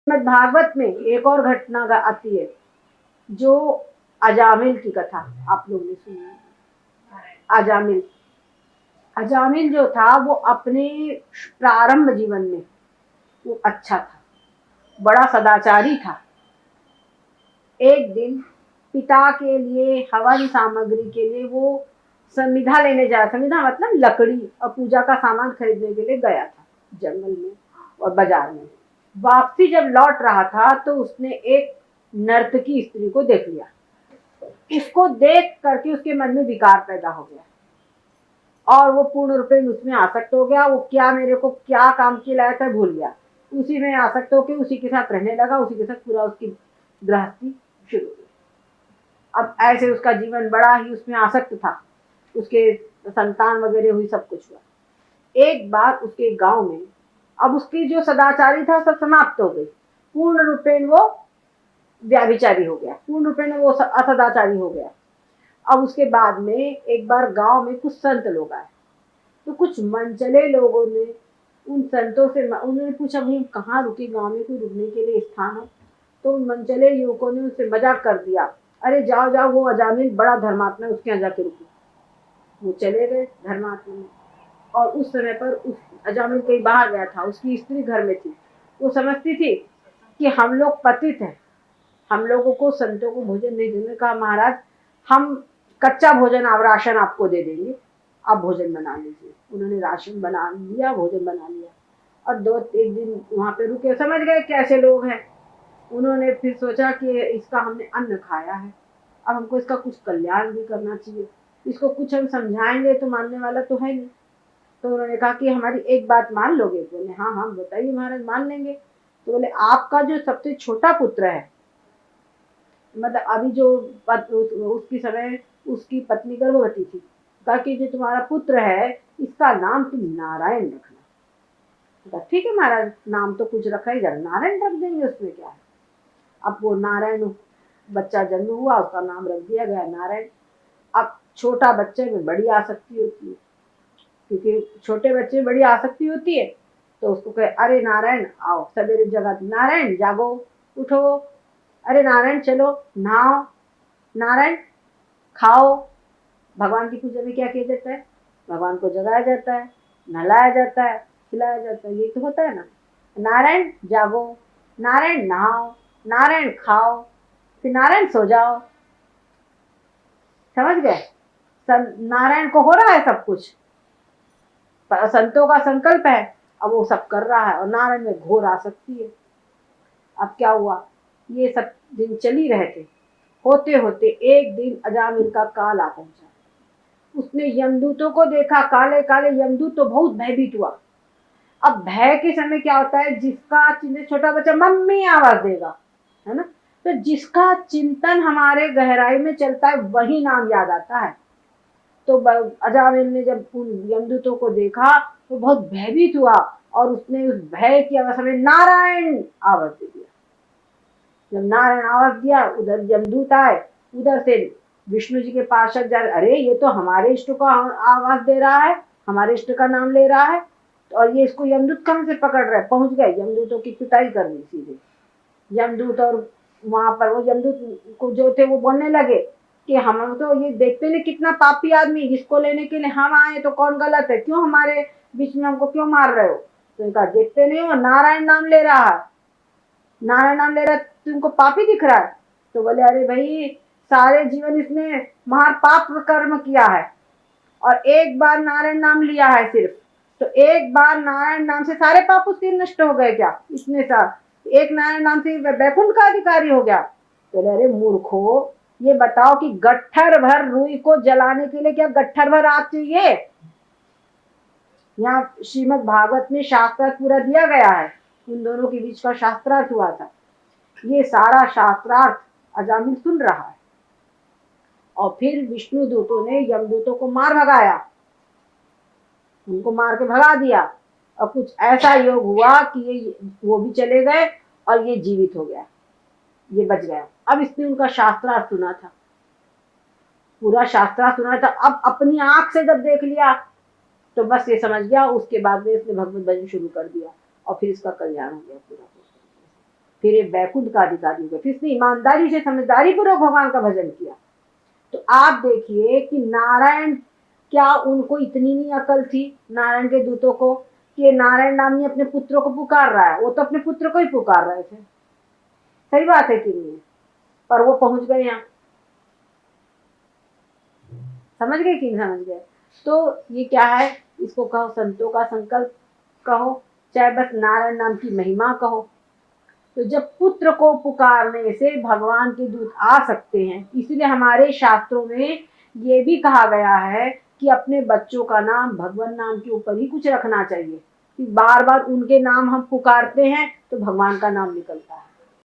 श्रीमद् भागवत में एक और घटना आती है, जो अजामिल की कथा आप लोग ने सुनी है। अजामिल जो था वो अपने प्रारंभ जीवन में वो अच्छा था, बड़ा सदाचारी था। एक दिन पिता के लिए हवन सामग्री के लिए वो संविधा लेने जाया। संविधा मतलब लकड़ी और पूजा का सामान खरीदने के लिए गया था जंगल में और बाजार में। वापसी जब लौट रहा था तो उसने एक नर्तकी स्त्री को देख लिया। इसको देख करके उसके मन में विकार पैदा हो गया और वो पूर्ण रूपेण उसमें आसक्त हो गया। वो क्या मेरे को क्या काम की लाया था भूल गया, उसी में आसक्त होकर उसी के साथ रहने लगा। उसी के साथ पूरा उसकी गृहस्थी शुरू हुई। अब ऐसे उसका जीवन बड़ा ही उसमें आसक्त था। उसके संतान वगैरह हुई, सब कुछ हुआ। एक बार उसके गांव में अब उसकी जो सदाचारी था सब समाप्त हो गई। पूर्ण रूपेण वो व्याभिचारी हो गया, पूर्ण रूपेण वो असदाचारी हो गया। अब उसके बाद में एक बार गांव में कुछ संत लोग आए, तो कुछ मनचले लोगों ने उन संतों से उन्होंने पूछा, भाई कहाँ रुके, गांव में कोई रुकने के लिए स्थान हो? तो उन मनचले युवकों ने उनसे मजाक कर दिया, अरे जाओ जाओ, वो अजामिल बड़ा धर्मात्मा है, उसके यहाँ जाके रुको। वो चले गए धर्मात्मा में। और उस समय पर उस अजामिल कहीं बाहर गया था, उसकी स्त्री घर में थी। वो समझती थी कि हम लोग पतित हैं, हम लोगों को संतों को भोजन नहीं देने। कहा, महाराज हम कच्चा भोजन आप राशन आपको दे देंगे, आप भोजन बना लीजिए। उन्होंने राशन बना लिया, भोजन बना लिया और एक दिन वहां पे रुके। समझ गए कैसे लोग हैं। उन्होंने फिर सोचा कि इसका हमने अन्न खाया है, अब हमको इसका कुछ कल्याण भी करना चाहिए, इसको कुछ हम समझाएंगे तो मानने वाला तो है नहीं। तो उन्होंने कहा कि हमारी एक बात मान लोगे? बोले हाँ हाँ बताइए महाराज, मान लेंगे। तो बोले आपका जो सबसे छोटा पुत्र है, मतलब अभी जो उसकी समय उसकी पत्नी गर्भवती थी, कहा कि जो तुम्हारा पुत्र है इसका नाम तुम नारायण रखना। ठीक है महाराज, नाम तो कुछ रखा ही जाए, नारायण रख देंगे, उसमें क्या है। अब वो नारायण बच्चा जन्म हुआ, उसका नाम रख दिया गया नारायण। अब छोटा बच्चे में बड़ी आसक्ति होती है, क्योंकि छोटे बच्चे में बड़ी आसक्ति होती है। तो उसको कहे, अरे नारायण आओ, सवेरे जगा, नारायण जागो उठो, अरे नारायण चलो नहाओ, नारायण खाओ। भगवान की पूजा में क्या किया जाता है? भगवान को जगाया जाता है, नहलाया जाता है, खिलाया जाता है, यही तो होता है ना। नारायण जागो, नारायण नहाओ, नारायण खाओ, फिर नारायण सो जाओ। समझ गए? नारायण को हो रहा है सब कुछ, संतों का संकल्प है, अब वो सब कर रहा है और नारायण में घोर आसक्ति है। अब क्या हुआ, ये सब दिन चली रहे थे। होते होते एक दिन अजामिल का काल आ पहुंचा। उसने यमदूतों को देखा, काले काले यमदूत, तो बहुत भयभीत हुआ। अब भय के समय क्या होता है, जिसका छोटा बच्चा मम्मी आवाज देगा, है ना, तो जिसका चिंतन हमारे गहराई में चलता है वही नाम याद आता है। तो अजामिल ने जब उन यमदूतों को देखा तो बहुत भयभीत हुआ और उसने उस भय की अवस्था में नारायण आवाज दे दिया। जब नारायण आवाज दिया, उधर यमदूत आए, उधर से विष्णु जी के पार्षद जा, अरे ये तो हमारे इष्ट को आवाज दे रहा है, हमारे इष्ट का नाम ले रहा है, और ये इसको यमदूत कहां से पकड़ रहे? पहुंच गए, यमदूतों की पिटाई कर दी सीधे। यमदूत और वहां पर वो यमदूत को जो थे वो बोलने लगे कि हम तो ये देखते नहीं कितना पापी आदमी, जिसको लेने के लिए हम आए तो कौन गलत है, क्यों हमारे बीच में हमको क्यों मार रहे हो? तो इनका देखते नहीं हो, नारायण नाम ले रहा है, नारायण नाम ले रहा है, तुमको पापी दिख रहा है? तो बोले, अरे भाई सारे जीवन इसने महापाप कर्म किया है और एक बार नारायण नाम लिया है सिर्फ, तो एक बार नारायण नाम से सारे पाप उसके नष्ट हो गए क्या? इतने साल एक नारायण नाम से वैकुंठ का अधिकारी हो गया। तो अरे मूर्खो, ये बताओ कि गट्ठर भर रुई को जलाने के लिए क्या गट्ठर भर आग चाहिए? यहाँ श्रीमद् भागवत में शास्त्रार्थ पूरा दिया गया है, उन दोनों के बीच का शास्त्रार्थ हुआ था। ये सारा शास्त्रार्थ अजामिल सुन रहा है और फिर विष्णु दूतों ने यमदूतों को मार भगाया, उनको मार के भगा दिया और कुछ ऐसा योग हुआ कि ये वो भी चले गए और ये जीवित हो गया, ये बच गया। अब इसने उनका शास्त्रार्थ सुना था, पूरा शास्त्रार्थ सुना था। अब अपनी आंख से जब देख लिया तो बस ये समझ गया। उसके बाद में इसने भगवत भजन शुरू कर दिया और फिर इसका कल्याण हो गया पूरा। फिर ये बैकुंठ का अधिकारी हो गया, फिर इसने ईमानदारी से समझदारी पूर्वक भगवान का भजन किया। तो आप देखिए कि नारायण, क्या उनको इतनी नहीं अकल थी नारायण के दूतों को कि नारायण नाम अपने पुत्र को पुकार रहा है? वो तो अपने पुत्र को ही पुकार रहे थे। सही बात है कि नहीं? पर वो पहुंच गए यहाँ। समझ गए कि नहीं समझ गए? तो ये क्या है, इसको कहो संतों का संकल्प कहो, चाहे बस नारायण नाम की महिमा कहो। तो जब पुत्र को पुकारने से भगवान के दूत आ सकते हैं, इसीलिए हमारे शास्त्रों में ये भी कहा गया है कि अपने बच्चों का नाम भगवान नाम के ऊपर ही कुछ रखना चाहिए, कि बार बार उनके नाम हम पुकारते हैं तो भगवान का नाम निकलता है।